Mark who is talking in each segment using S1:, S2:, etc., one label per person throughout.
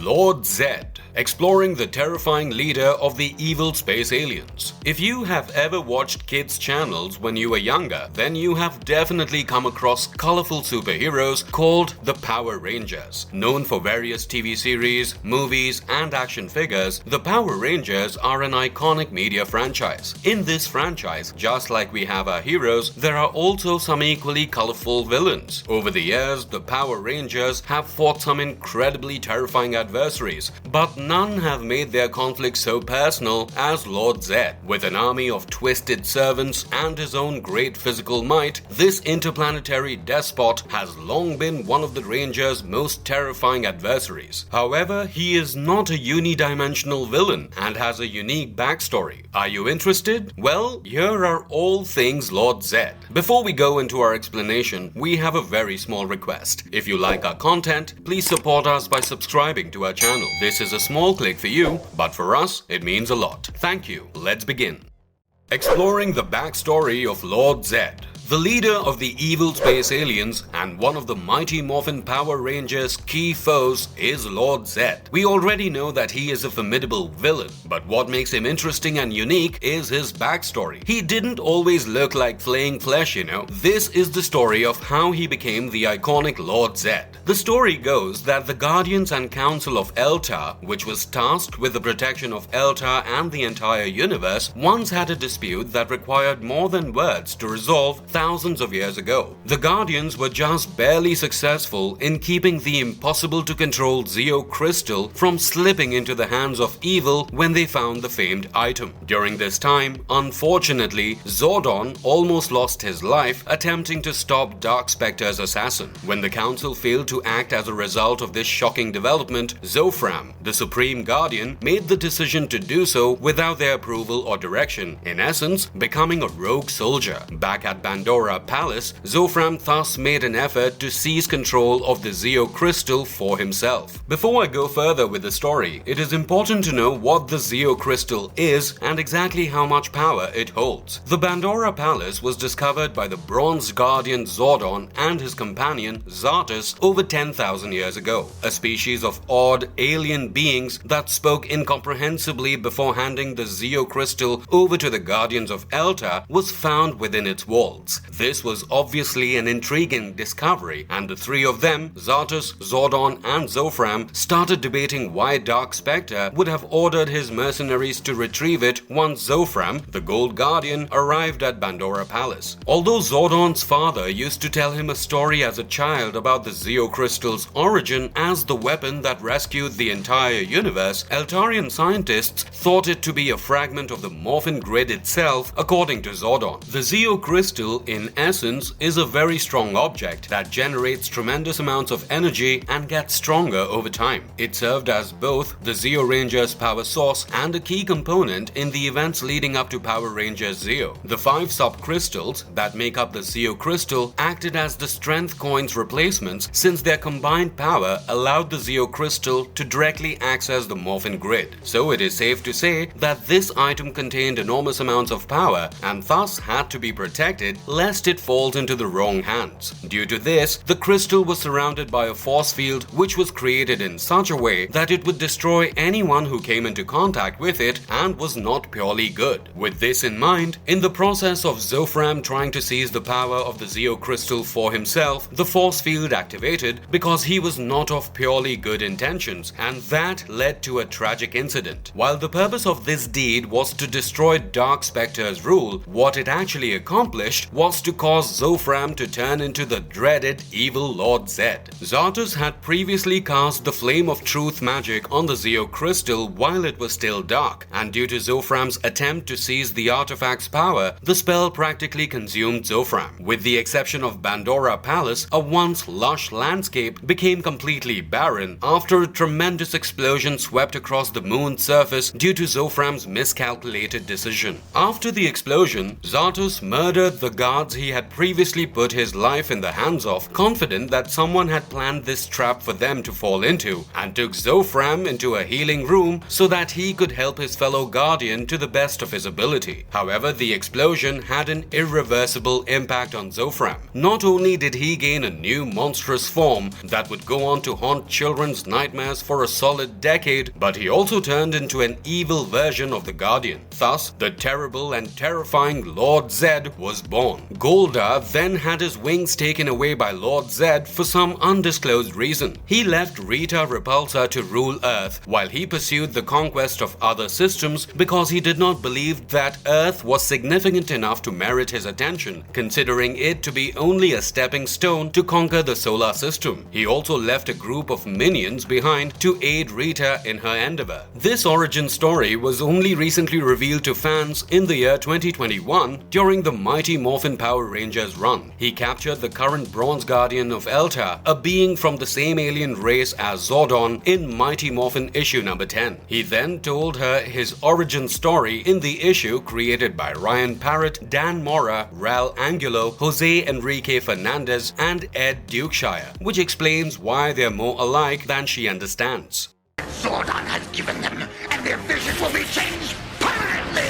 S1: Lord Zedd, exploring the terrifying leader of the evil space aliens. If you have ever watched kids' channels when you were younger, then you have definitely come across colorful superheroes called the Power Rangers. Known for various TV series, movies, and action figures, the Power Rangers are an iconic media franchise. In this franchise, just like we have our heroes, there are also some equally colorful villains. Over the years, the Power Rangers have fought some incredibly terrifying adversaries, but none have made their conflict so personal as Lord Zedd. With an army of twisted servants and his own great physical might, this interplanetary despot has long been one of the Rangers' most terrifying adversaries. However, he is not a unidimensional villain and has a unique backstory. Are you interested? Well, here are all things Lord Zedd. Before we go into our explanation, we have a very small request. If you like our content, please support us by subscribing to our channel. This is a small click for you, but for us, it means a lot. Thank you. Let's begin. Exploring the backstory of Lord Zedd. The leader of the evil space aliens and one of the Mighty Morphin Power Rangers' key foes is Lord Zedd. We already know that he is a formidable villain, but what makes him interesting and unique is his backstory. He didn't always look like flaying flesh, you know. This is the story of how he became the iconic Lord Zedd. The story goes that the Guardians and Council of Eltar, which was tasked with the protection of Eltar and the entire universe, once had a dispute that required more than words to resolve thousands of years ago. The Guardians were just barely successful in keeping the impossible-to-control Zeo crystal from slipping into the hands of evil when they found the famed item. During this time, unfortunately, Zordon almost lost his life attempting to stop Dark Spectre's assassin. When the Council failed to act as a result of this shocking development, Zofram, the Supreme Guardian, made the decision to do so without their approval or direction, in essence, becoming a rogue soldier. Back at Pandora Palace, Zofram thus made an effort to seize control of the Zeo crystal for himself. Before I go further with the story, it is important to know what the Zeo crystal is and exactly how much power it holds. The Pandora Palace was discovered by the Bronze Guardian Zordon and his companion Zartus over 10,000 years ago. A species of odd alien beings that spoke incomprehensibly before handing the Zeo crystal over to the Guardians of Eltar was found within its walls. This was obviously an intriguing discovery, and the three of them, Zartus, Zordon, and Zofram, started debating why Dark Spectre would have ordered his mercenaries to retrieve it once Zofram, the Gold Guardian, arrived at Pandora Palace. Although Zordon's father used to tell him a story as a child about the Zeo crystal's origin as the weapon that rescued the entire universe, Eltarian scientists thought it to be a fragment of the Morphin Grid itself, according to Zordon. The Zeo crystal, in essence, is a very strong object that generates tremendous amounts of energy and gets stronger over time. It served as both the Zeo Rangers' power source and a key component in the events leading up to Power Rangers Zeo. The 5 sub-crystals that make up the Zeo crystal acted as the strength coins replacements, since their combined power allowed the Zeo crystal to directly access the Morphin Grid. So it is safe to say that this item contained enormous amounts of power and thus had to be protected lest it falls into the wrong hands. Due to this, the crystal was surrounded by a force field which was created in such a way that it would destroy anyone who came into contact with it and was not purely good. With this in mind, in the process of Zofram trying to seize the power of the Zeo crystal for himself, the force field activated because he was not of purely good intentions, and that led to a tragic incident. While the purpose of this deed was to destroy Dark Spectre's rule, what it actually accomplished was to cause Zofram to turn into the dreaded evil Lord Zedd. Zartus had previously cast the Flame of Truth magic on the Zeo crystal while it was still dark, and due to Zofram's attempt to seize the artifact's power, the spell practically consumed Zofram. With the exception of Pandora Palace, a once lush landscape became completely barren after a tremendous explosion swept across the moon's surface due to Zofram's miscalculated decision. After the explosion, Zartus murdered the guards he had previously put his life in the hands of, confident that someone had planned this trap for them to fall into, and took Zofram into a healing room so that he could help his fellow guardian to the best of his ability. However, the explosion had an irreversible impact on Zofram. Not only did he gain a new monstrous form, form that would go on to haunt children's nightmares for a solid decade, but he also turned into an evil version of the Guardian. Thus, the terrible and terrifying Lord Zedd was born. Goldar then had his wings taken away by Lord Zedd for some undisclosed reason. He left Rita Repulsa to rule Earth while he pursued the conquest of other systems because he did not believe that Earth was significant enough to merit his attention, considering it to be only a stepping stone to conquer the solar system. He also left a group of minions behind to aid Rita in her endeavor. This origin story was only recently revealed to fans in the year 2021 during the Mighty Morphin Power Rangers run. He captured the current Bronze Guardian of Elta, a being from the same alien race as Zordon, in Mighty Morphin issue number 10. He then told her his origin story in the issue created by Ryan Parrott, Dan Mora, Ral Angulo, Jose Enrique Fernandez, and Ed Dukeshire, which explains why they're more alike than she understands.
S2: Zordon has given them, and their vision will be changed permanently!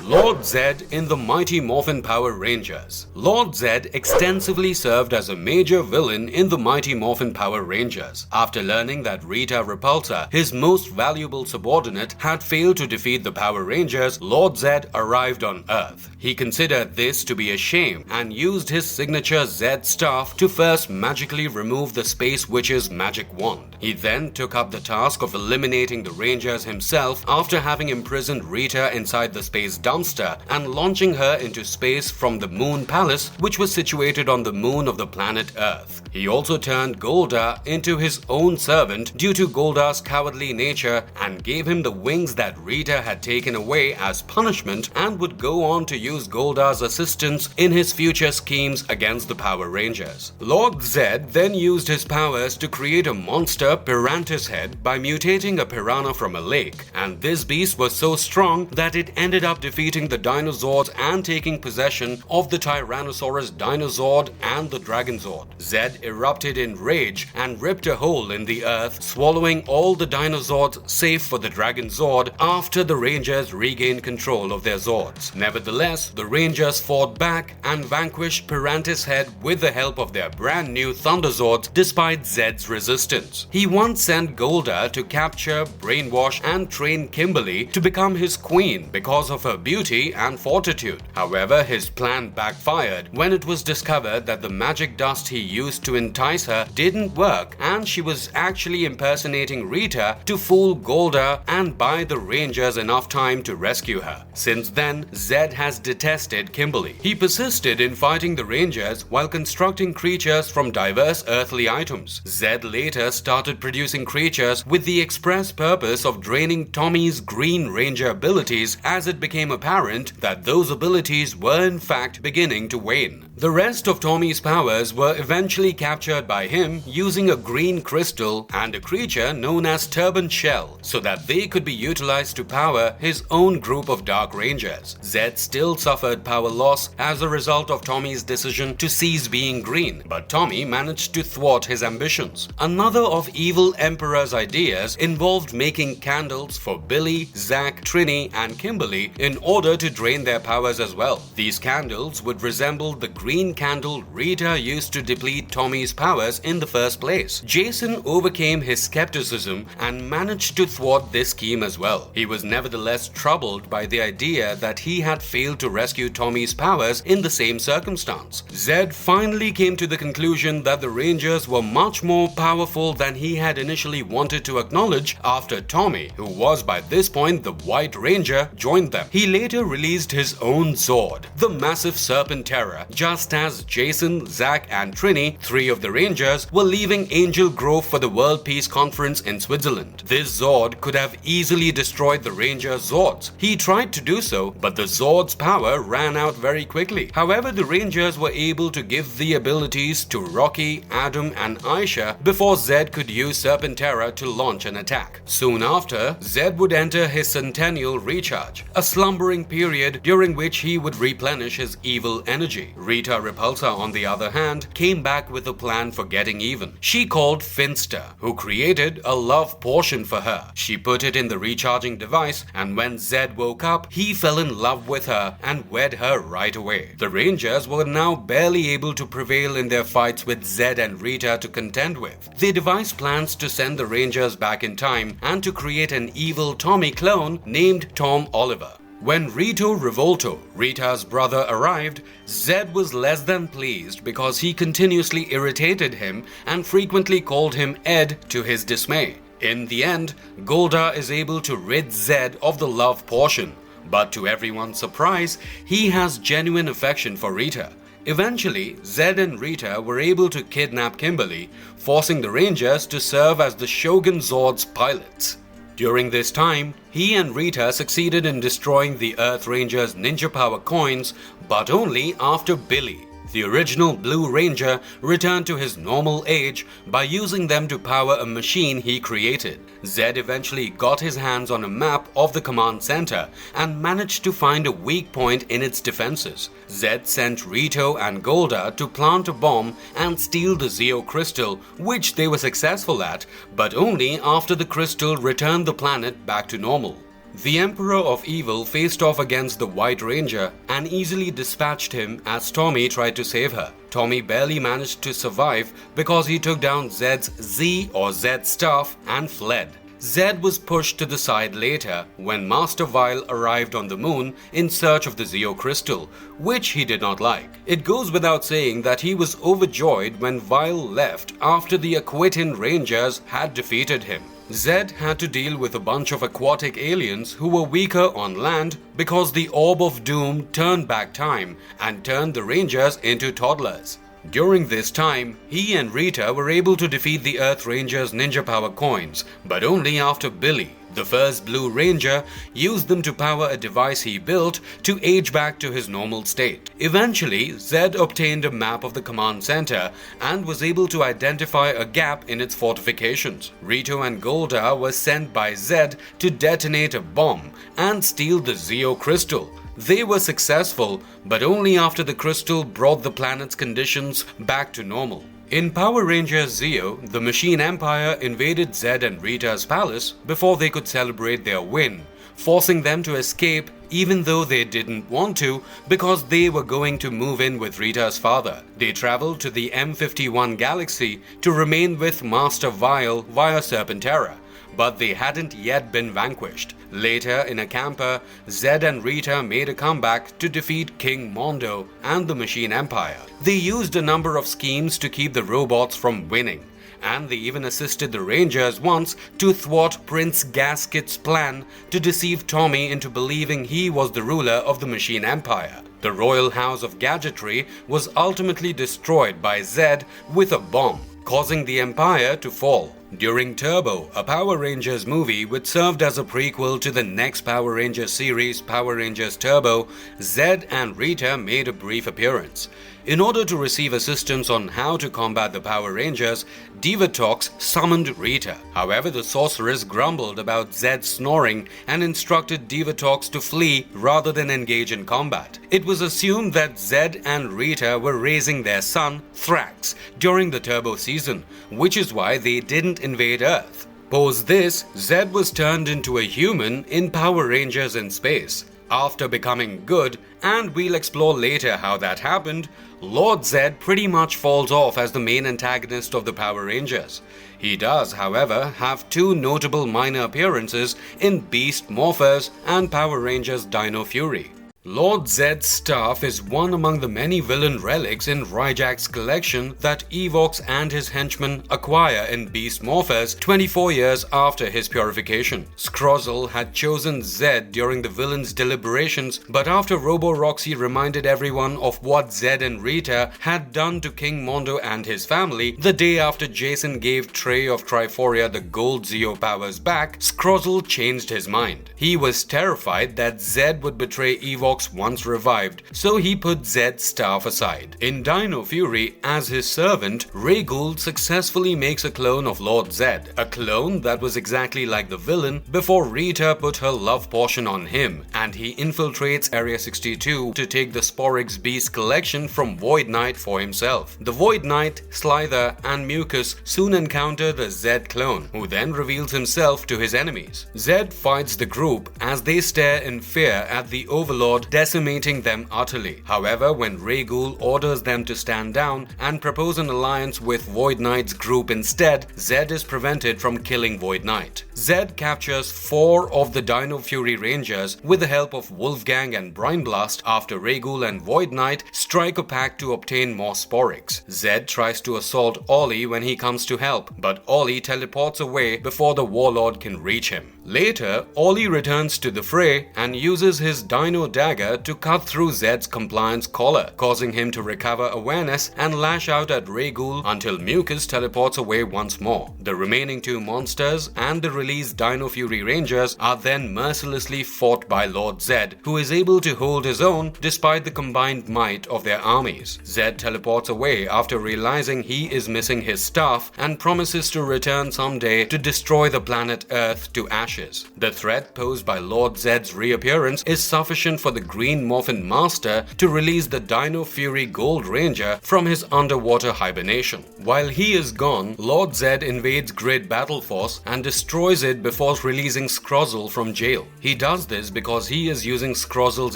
S1: Lord Zedd in the Mighty Morphin Power Rangers. Lord Zedd extensively served as a major villain in the Mighty Morphin Power Rangers. After learning that Rita Repulsa, his most valuable subordinate, had failed to defeat the Power Rangers, Lord Zedd arrived on Earth. He considered this to be a shame and used his signature Zedd staff to first magically remove the Space Witch's magic wand. He then took up the task of eliminating the Rangers himself after having imprisoned Rita inside the space dumpster and launching her into space from the Moon Palace, which was situated on the moon of the planet Earth. He also turned Goldar into his own servant due to Goldar's cowardly nature and gave him the wings that Rita had taken away as punishment, and would go on to use Goldar's assistance in his future schemes against the Power Rangers. Lord Zedd then used his powers to create a monster Pirantis head by mutating a piranha from a lake, and this beast was so strong that it ended up defeating the Dinosaurs and taking possession of the Tyrannosaurus Dinozord and the Dragonzord. Zedd erupted in rage and ripped a hole in the earth, swallowing all the Dinosaurs save for the Dragonzord after the Rangers regained control of their Zords. Nevertheless, the Rangers fought back and vanquished Pirantis Head with the help of their brand new Thunderzords despite Zedd's resistance. He once sent Goldar to capture, brainwash and train Kimberly to become his queen because of her beauty and fortitude. However, his plan backfired when it was discovered that the magic dust he used to entice her didn't work, and she was actually impersonating Rita to fool Goldar and buy the Rangers enough time to rescue her. Since then, Zedd has detested Kimberly. He persisted in fighting the Rangers while constructing creatures from diverse earthly items. Zedd later started producing creatures with the express purpose of draining Tommy's Green Ranger abilities, as it became apparent that those abilities were in fact beginning to wane. The rest of Tommy's powers were eventually captured by him using a green crystal and a creature known as Turban Shell, so that they could be utilized to power his own group of Dark Rangers. Zedd still suffered power loss as a result of Tommy's decision to cease being green, but Tommy managed to thwart his ambitions. Another of Evil Emperor's ideas involved making candles for Billy, Zack, Trini and Kimberly in order to drain their powers as well. These candles would resemble the green candle Rita used to deplete Tommy's powers in the first place. Jason overcame his skepticism and managed to thwart this scheme as well. He was nevertheless troubled by the idea that he had failed to rescue Tommy's powers in the same circumstance. Zedd finally came to the conclusion that the Rangers were much more powerful than he had initially wanted to acknowledge after Tommy, who was by this point the White Ranger, joined them. He later released his own Zord, the Massive Serpent Terror, just as Jason, Zack and Trini, three of the Rangers, were leaving Angel Grove for the World Peace Conference in Switzerland. This Zord could have easily destroyed the Rangers' Zords. He tried to do so, but the Zord's power ran out very quickly. However, the Rangers were able to give the abilities to Rocky, Adam and Aisha before Zedd could use Serpentera to launch an attack. Soon after, Zedd would enter his Centennial Recharge, a slumbering period during which he would replenish his evil energy. Rita Rita Repulsa, on the other hand, came back with a plan for getting even. She called Finster, who created a love potion for her. She put it in the recharging device, and when Zedd woke up, he fell in love with her and wed her right away. The Rangers were now barely able to prevail in their fights with Zedd and Rita to contend with. They devised plans to send the Rangers back in time and to create an evil Tommy clone named Tom Oliver. When Rito Revolto, Rita's brother, arrived, Zedd was less than pleased because he continuously irritated him and frequently called him Ed to his dismay. In the end, Golda is able to rid Zedd of the love portion, but to everyone's surprise, he has genuine affection for Rita. Eventually, Zedd and Rita were able to kidnap Kimberly, forcing the Rangers to serve as the Shogun Zord's pilots. During this time, he and Rita succeeded in destroying the Earth Ranger's ninja power coins, but only after Billy, the original Blue Ranger, returned to his normal age by using them to power a machine he created. Zedd eventually got his hands on a map of the command center and managed to find a weak point in its defenses. Zedd sent Rito and Golda to plant a bomb and steal the Zeo crystal, which they were successful at, but only after the crystal returned the planet back to normal. The Emperor of Evil faced off against the White Ranger and easily dispatched him as Tommy tried to save her. Tommy barely managed to survive because he took down Zedd's Z or Zedd staff and fled. Zedd was pushed to the side later when Master Vile arrived on the moon in search of the Zeo crystal, which he did not like. It goes without saying that he was overjoyed when Vile left after the Aquitan Rangers had defeated him. Zedd had to deal with a bunch of aquatic aliens who were weaker on land because the Orb of Doom turned back time and turned the Rangers into toddlers. During this time, he and Rita were able to defeat the Earth Ranger's ninja power coins, but only after Billy, the first Blue Ranger, used them to power a device he built to age back to his normal state. Eventually, Zedd obtained a map of the command center and was able to identify a gap in its fortifications. Rito and Golda were sent by Zedd to detonate a bomb and steal the Zeo crystal. They were successful, but only after the crystal brought the planet's conditions back to normal. In Power Rangers Zeo, the Machine Empire invaded Zedd and Rita's palace before they could celebrate their win, forcing them to escape even though they didn't want to because they were going to move in with Rita's father. They traveled to the M51 galaxy to remain with Master Vile via Serpentera, but they hadn't yet been vanquished. Later, in a camper, Zedd and Rita made a comeback to defeat King Mondo and the Machine Empire. They used a number of schemes to keep the robots from winning, and they even assisted the Rangers once to thwart Prince Gasket's plan to deceive Tommy into believing he was the ruler of the Machine Empire. The Royal House of Gadgetry was ultimately destroyed by Zedd with a bomb, causing the Empire to fall. During Turbo, a Power Rangers movie which served as a prequel to the next Power Rangers series, Power Rangers Turbo, Zedd and Rita made a brief appearance. In order to receive assistance on how to combat the Power Rangers, Divatox summoned Rita. However, the sorceress grumbled about Zedd's snoring and instructed Divatox to flee rather than engage in combat. It was assumed that Zedd and Rita were raising their son, Thrax, during the Turbo season, which is why they didn't invade Earth. Post this, Zedd was turned into a human in Power Rangers in Space. After becoming good, and we'll explore later how that happened, Lord Zedd pretty much falls off as the main antagonist of the Power Rangers. He does, however, have two notable minor appearances in Beast Morphers and Power Rangers Dino Fury. Lord Zedd's staff is one among the many villain relics in Ryjack's collection that Evox and his henchmen acquire in Beast Morphers 24 years after his purification. Skruzzle had chosen Zedd during the villain's deliberations, but after Robo-Roxy reminded everyone of what Zedd and Rita had done to King Mondo and his family the day after Jason gave Trey of Triforia the gold Zeo powers back, Skruzzle changed his mind. He was terrified that Zedd would betray Evox Evox once revived, so he put Zedd's staff aside. In Dino Fury, as his servant, Rhaegal successfully makes a clone of Lord Zedd, a clone that was exactly like the villain before Rita put her love potion on him, and he infiltrates Area 62 to take the Sporix Beast collection from Void Knight for himself. The Void Knight, Slither, and Mucus soon encounter the Zedd clone, who then reveals himself to his enemies. Zedd fights the group as they stare in fear at the Overlord decimating them utterly. However, when Rhaegal orders them to stand down and propose an alliance with Void Knight's group instead, Zedd is prevented from killing Void Knight. Zedd captures 4 of the Dino Fury Rangers with the help of Wolfgang and Brineblast after Rhaegal and Void Knight strike a pact to obtain more Sporix. Zedd tries to assault Ollie when he comes to help, but Ollie teleports away before the Warlord can reach him. Later, Ollie returns to the fray and uses his Dino Dagger to cut through Zedd's compliance collar, causing him to recover awareness and lash out at Rhaegal until Mucus teleports away once more. The remaining 2 monsters and the released Dino Fury Rangers are then mercilessly fought by Lord Zedd, who is able to hold his own despite the combined might of their armies. Zedd teleports away after realizing he is missing his staff and promises to return someday to destroy the planet Earth to ashes. The threat posed by Lord Zedd's reappearance is sufficient for the Green Morphin Master to release the Dino Fury Gold Ranger from his underwater hibernation. While he is gone, Lord Zedd invades Grid Battle Force and destroys it before releasing Skruzzle from jail. He does this because he is using Skruzzle's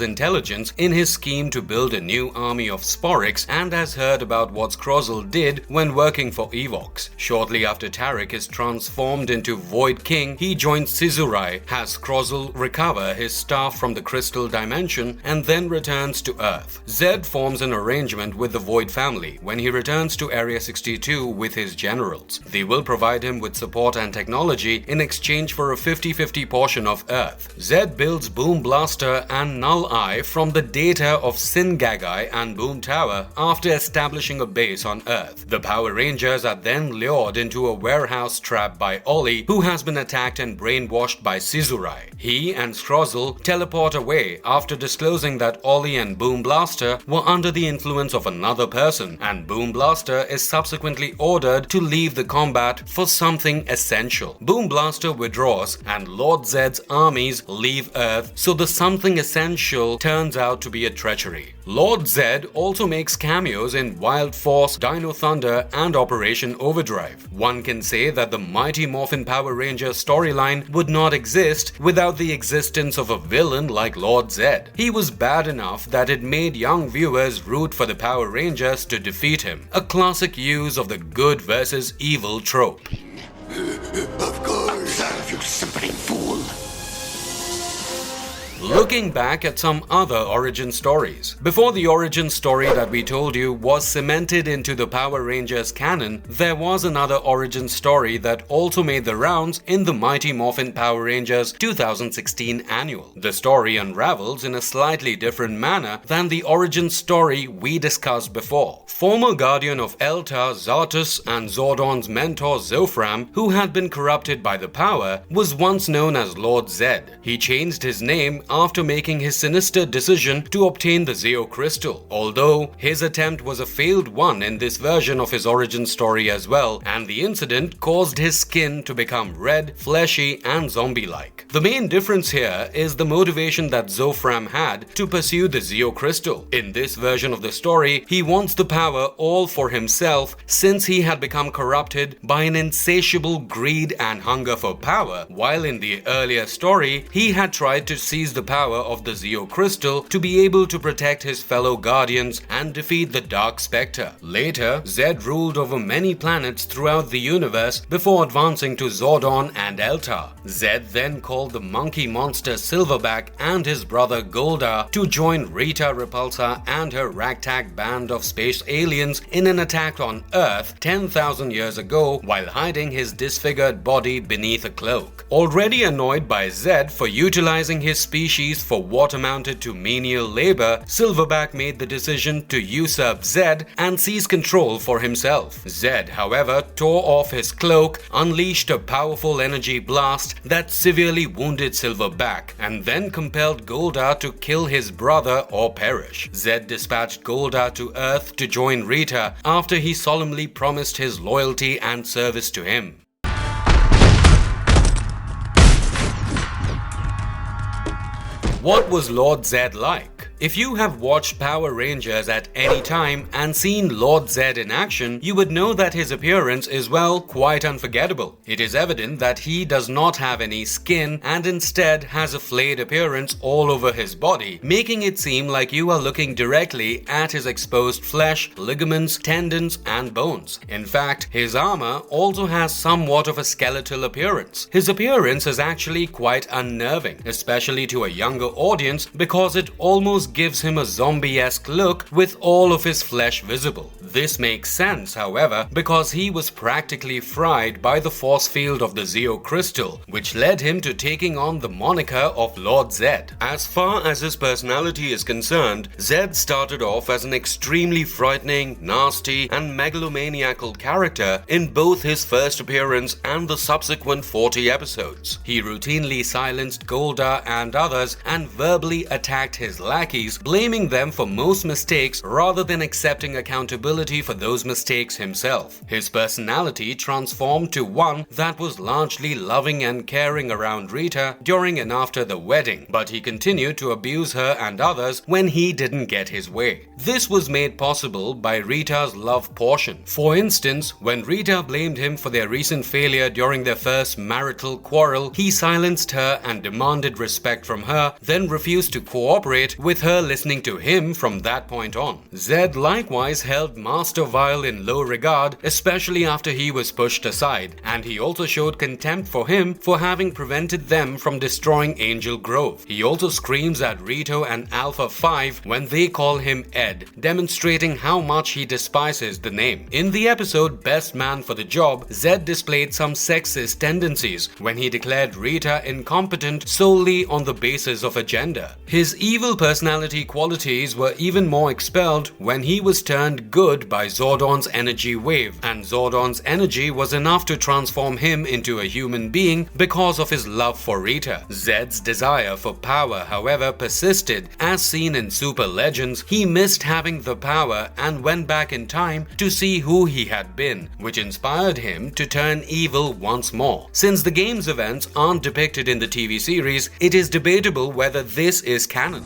S1: intelligence in his scheme to build a new army of Sporix and has heard about what Skruzzle did when working for Evox. Shortly after Tarek is transformed into Void King, he joins Scissorai, has Skruzzle recover his staff from the Crystal Dimension and then returns to Earth. Zedd forms an arrangement with the Void family when he returns to Area 62 with his generals. They will provide him with support and technology in exchange for a 50-50 portion of Earth. Zedd builds Boom Blaster and Null Eye from the data of Singagai and Boom Tower after establishing a base on Earth. The Power Rangers are then lured into a warehouse trap by Ollie, who has been attacked and brainwashed by Scissorai. He and Skruzzle teleport away after disclosing that Ollie and Boom Blaster were under the influence of another person, and Boom Blaster is subsequently ordered to leave the combat for something essential. Boom Blaster withdraws and Lord Zedd's armies leave Earth, so the something essential turns out to be a treachery. Lord Zedd also makes cameos in Wild Force, Dino Thunder, and Operation Overdrive. One can say that the Mighty Morphin Power Ranger storyline would not exist without the existence of a villain like Lord Zedd. He was bad enough that it made young viewers root for the Power Rangers to defeat him, a classic use of the good versus evil trope.
S2: Of course. Observe, you simpering fool.
S1: Looking back at some other origin stories. Before the origin story that we told you was cemented into the Power Rangers canon, there was another origin story that also made the rounds in the Mighty Morphin Power Rangers 2016 annual. The story unravels in a slightly different manner than the origin story we discussed before. Former guardian of Elta, Zartus, and Zordon's mentor Zofram, who had been corrupted by the power, was once known as Lord Zedd. He changed his name after making his sinister decision to obtain the Zeo Crystal, although his attempt was a failed one in this version of his origin story as well, and the incident caused his skin to become red, fleshy, and zombie-like. The main difference here is the motivation that Zofram had to pursue the Zeo Crystal. In this version of the story, he wants the power all for himself since he had become corrupted by an insatiable greed and hunger for power, while in the earlier story, he had tried to seize the power of the Zeo Crystal to be able to protect his fellow guardians and defeat the Dark Spectre. Later, Zedd ruled over many planets throughout the universe before advancing to Zordon and Elta. Zedd then called the monkey monster Silverback and his brother Goldar to join Rita Repulsa and her ragtag band of space aliens in an attack on Earth 10,000 years ago while hiding his disfigured body beneath a cloak. Already annoyed by Zedd for utilizing his species species for what amounted to menial labor, Silverback made the decision to usurp Zedd and seize control for himself. Zedd, however, tore off his cloak, unleashed a powerful energy blast that severely wounded Silverback, and then compelled Golda to kill his brother or perish. Zedd dispatched Golda to Earth to join Rita after he solemnly promised his loyalty and service to him. What was Lord Zedd like? If you have watched Power Rangers at any time and seen Lord Zedd in action, you would know that his appearance is, well, quite unforgettable. It is evident that he does not have any skin and instead has a flayed appearance all over his body, making it seem like you are looking directly at his exposed flesh, ligaments, tendons, and bones. In fact, his armor also has somewhat of a skeletal appearance. His appearance is actually quite unnerving, especially to a younger audience, because it almost gives him a zombie-esque look with all of his flesh visible. This makes sense, however, because he was practically fried by the force field of the Zeo crystal, which led him to taking on the moniker of Lord Zedd. As far as his personality is concerned, Zedd started off as an extremely frightening, nasty, and megalomaniacal character in both his first appearance and the subsequent 40 episodes. He routinely silenced Golda and others and verbally attacked his lackeys, blaming them for most mistakes rather than accepting accountability for those mistakes himself. His personality transformed to one that was largely loving and caring around Rita during and after the wedding, but he continued to abuse her and others when he didn't get his way. This was made possible by Rita's love portion. For instance, when Rita blamed him for their recent failure during their first marital quarrel, he silenced her and demanded respect from her, then refused to cooperate with her, listening to him from that point on. Zedd likewise held Master Vile in low regard, especially after he was pushed aside, and he also showed contempt for him for having prevented them from destroying Angel Grove. He also screams at Rito and Alpha 5 when they call him Ed, demonstrating how much he despises the name. In the episode Best Man for the Job, Zedd displayed some sexist tendencies when he declared Rita incompetent solely on the basis of a gender. His evil personality qualities were even more expelled when he was turned good by Zordon's energy wave, and Zordon's energy was enough to transform him into a human being because of his love for Rita. Zedd's desire for power, however, persisted. As seen in Super Legends, he missed having the power and went back in time to see who he had been, which inspired him to turn evil once more. Since the game's events aren't depicted in the TV series, it is debatable whether this is canon.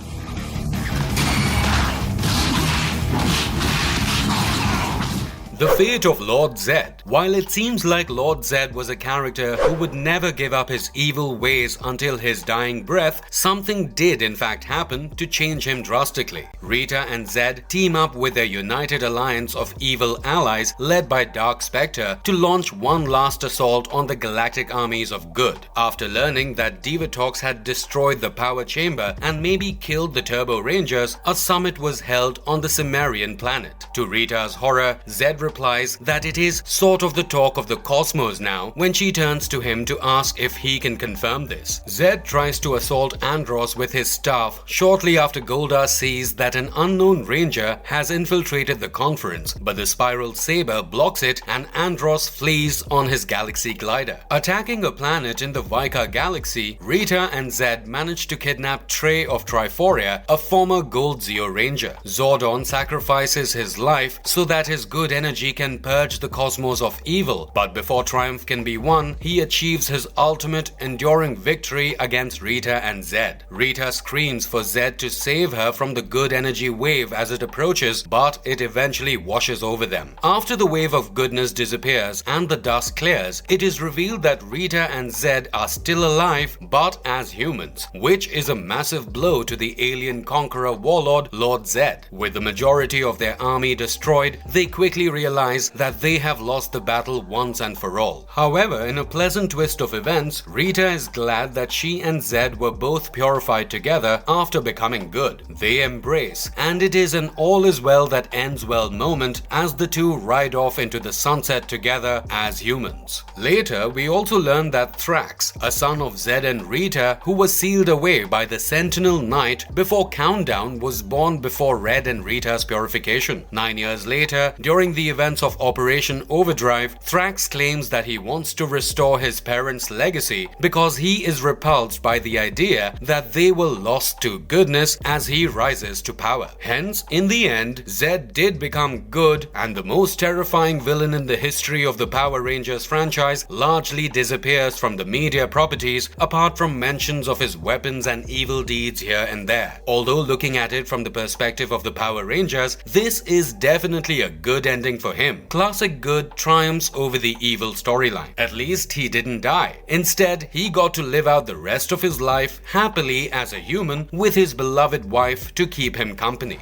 S1: The fate of Lord Zedd. While it seems like Lord Zedd was a character who would never give up his evil ways until his dying breath, something did in fact happen to change him drastically. Rita and Zedd team up with their united alliance of evil allies led by Dark Spectre to launch one last assault on the galactic armies of good. After learning that Divatox had destroyed the power chamber and maybe killed the Turbo Rangers, a summit was held on the Cimmerian planet. To Rita's horror, Zedd replies that it is sort of the talk of the cosmos now when she turns to him to ask if he can confirm this. Zedd tries to assault Andros with his staff shortly after Golda sees that an unknown ranger has infiltrated the conference, but the spiral saber blocks it and Andros flees on his galaxy glider. Attacking a planet in the Vika galaxy, Rita and Zedd manage to kidnap Trey of Triforia, a former Gold Zeo Ranger. Zordon sacrifices his life so that his good energy can purge the cosmos of evil, but before triumph can be won, he achieves his ultimate enduring victory against Rita and Zedd. Rita screams for Zedd to save her from the good energy wave as it approaches, but it eventually washes over them. After the wave of goodness disappears and the dust clears, it is revealed that Rita and Zedd are still alive, but as humans, which is a massive blow to the alien conqueror warlord Lord Zedd. With the majority of their army destroyed, they quickly realize realize that they have lost the battle once and for all. However, in a pleasant twist of events, Rita is glad that she and Zedd were both purified together after becoming good. They embrace, and it is an all is well that ends well moment as the two ride off into the sunset together as humans. Later, we also learn that Thrax, a son of Zedd and Rita, who was sealed away by the Sentinel Knight before Countdown, was born before Red and Rita's purification. 9 years later, during the events of Operation Overdrive, Thrax claims that he wants to restore his parents' legacy because he is repulsed by the idea that they were lost to goodness as he rises to power. Hence, in the end, Zedd did become good, and the most terrifying villain in the history of the Power Rangers franchise largely disappears from the media properties apart from mentions of his weapons and evil deeds here and there. Although looking at it from the perspective of the Power Rangers, this is definitely a good ending for him. Classic good triumphs over the evil storyline. At least he didn't die. Instead, he got to live out the rest of his life happily as a human with his beloved wife to keep him company.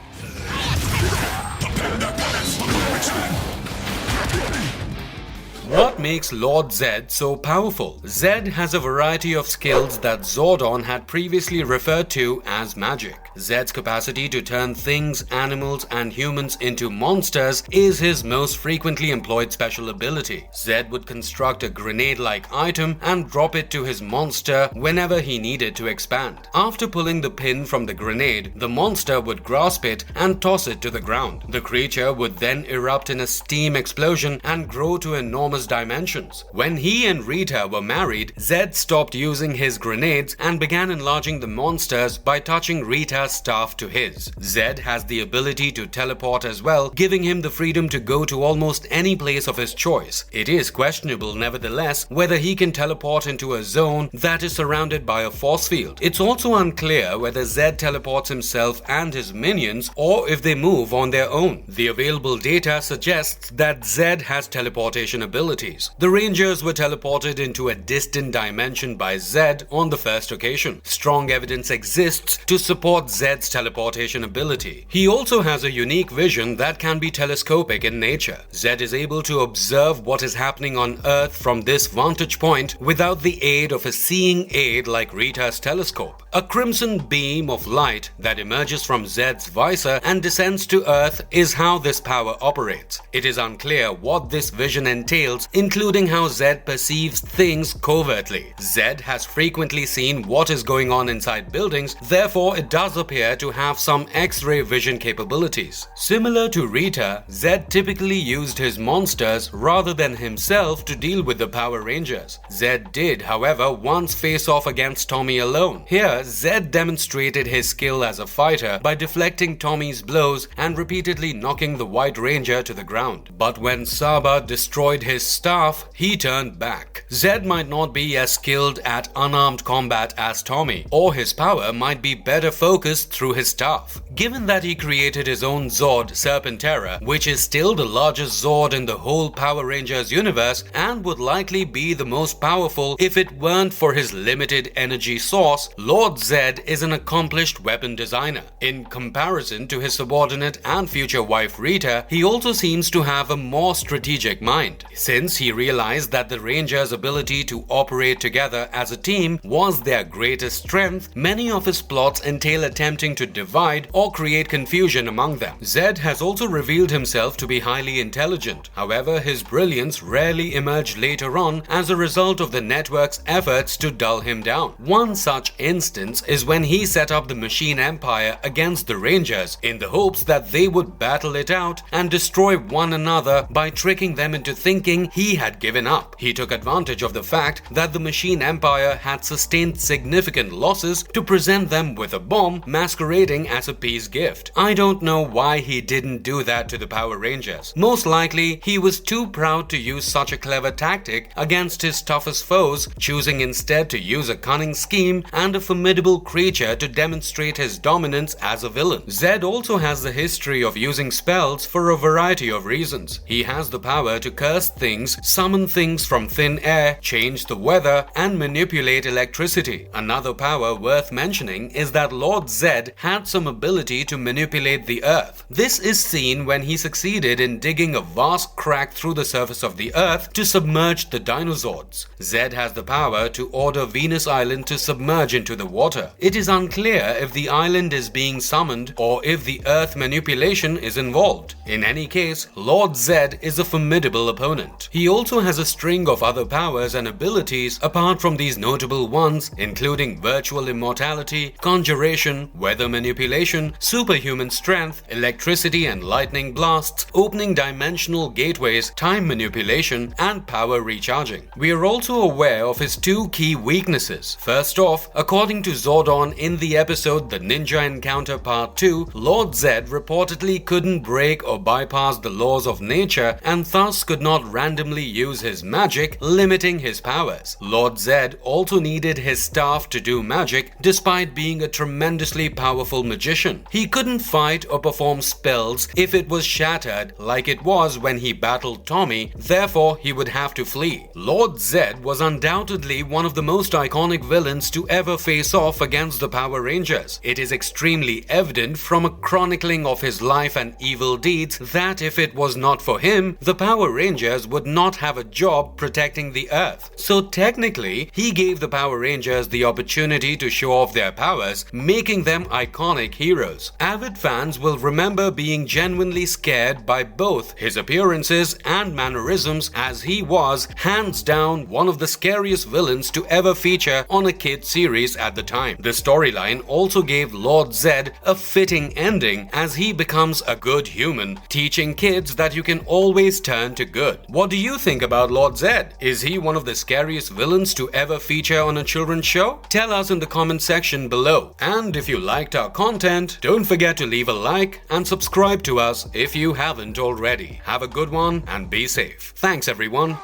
S1: What makes Lord Zedd so powerful? Zedd has a variety of skills that Zordon had previously referred to as magic. Zedd's capacity to turn things, animals, and humans into monsters is his most frequently employed special ability. Zedd would construct a grenade-like item and drop it to his monster whenever he needed to expand. After pulling the pin from the grenade, the monster would grasp it and toss it to the ground. The creature would then erupt in a steam explosion and grow to enormous dimensions. When he and Rita were married, Zedd stopped using his grenades and began enlarging the monsters by touching Rita's staff to his. Zedd has the ability to teleport as well, giving him the freedom to go to almost any place of his choice. It is questionable, nevertheless, whether he can teleport into a zone that is surrounded by a force field. It's also unclear whether Zedd teleports himself and his minions or if they move on their own. The available data suggests that Zedd has teleportation abilities. The Rangers were teleported into a distant dimension by Zedd on the first occasion. Strong evidence exists to support Zedd's teleportation ability. He also has a unique vision that can be telescopic in nature. Zedd is able to observe what is happening on Earth from this vantage point without the aid of a seeing aid like Rita's telescope. A crimson beam of light that emerges from Zedd's visor and descends to Earth is how this power operates. It is unclear what this vision entails, including how Zedd perceives things covertly. Zedd has frequently seen what is going on inside buildings, therefore it does appear to have some X-ray vision capabilities. Similar to Rita, Zedd typically used his monsters rather than himself to deal with the Power Rangers. Zedd did, however, once face off against Tommy alone. Here, Zedd demonstrated his skill as a fighter by deflecting Tommy's blows and repeatedly knocking the White Ranger to the ground. But when Saba destroyed his staff, he turned back. Zedd might not be as skilled at unarmed combat as Tommy, or his power might be better focused through his staff. Given that he created his own Zord, Serpentera, which is still the largest Zord in the whole Power Rangers universe and would likely be the most powerful if it weren't for his limited energy source, Lord Zedd is an accomplished weapon designer. In comparison to his subordinate and future wife Rita, he also seems to have a more strategic mind. Since he realized that the Rangers' ability to operate together as a team was their greatest strength, many of his plots entail attempting to divide or create confusion among them. Zedd has also revealed himself to be highly intelligent. However, his brilliance rarely emerged later on as a result of the network's efforts to dull him down. One such instance is when he set up the Machine Empire against the Rangers in the hopes that they would battle it out and destroy one another by tricking them into thinking he had given up. He took advantage of the fact that the Machine Empire had sustained significant losses to present them with a bomb masquerading as a peace gift. I don't know why he didn't do that to the Power Rangers. Most likely, he was too proud to use such a clever tactic against his toughest foes, choosing instead to use a cunning scheme and a formidable creature to demonstrate his dominance as a villain. Zedd also has the history of using spells for a variety of reasons. He has the power to curse things, summon things from thin air, change the weather, and manipulate electricity. Another power worth mentioning is that Lord Zedd had some ability ability to manipulate the Earth. This is seen when he succeeded in digging a vast crack through the surface of the Earth to submerge the dinosaurs. Zedd has the power to order Venus Island to submerge into the water. It is unclear if the island is being summoned or if the Earth manipulation is involved. In any case, Lord Zedd is a formidable opponent. He also has a string of other powers and abilities apart from these notable ones, including virtual immortality, conjuration, weather manipulation, superhuman strength, electricity and lightning blasts, opening dimensional gateways, time manipulation, and power recharging. We are also aware of his two key weaknesses. First off, according to Zordon in the episode The Ninja Encounter Part 2, Lord Zedd reportedly couldn't break or bypass the laws of nature and thus could not randomly use his magic, limiting his powers. Lord Zedd also needed his staff to do magic despite being a tremendously powerful magician. He couldn't fight or perform spells if it was shattered like it was when he battled Tommy, therefore he would have to flee. Lord Zedd was undoubtedly one of the most iconic villains to ever face off against the Power Rangers. It is extremely evident from a chronicling of his life and evil deeds that if it was not for him, the Power Rangers would not have a job protecting the Earth. So technically, he gave the Power Rangers the opportunity to show off their powers, making them iconic heroes. Avid fans will remember being genuinely scared by both his appearances and mannerisms, as he was, hands down, one of the scariest villains to ever feature on a kid series at the time. The storyline also gave Lord Zedd a fitting ending as he becomes a good human, teaching kids that you can always turn to good. What do you think about Lord Zedd? Is he one of the scariest villains to ever feature on a children's show? Tell us in the comment section below. And if you liked our content, don't forget to leave a like and subscribe to us if you haven't already. Have a good one and be safe. Thanks everyone.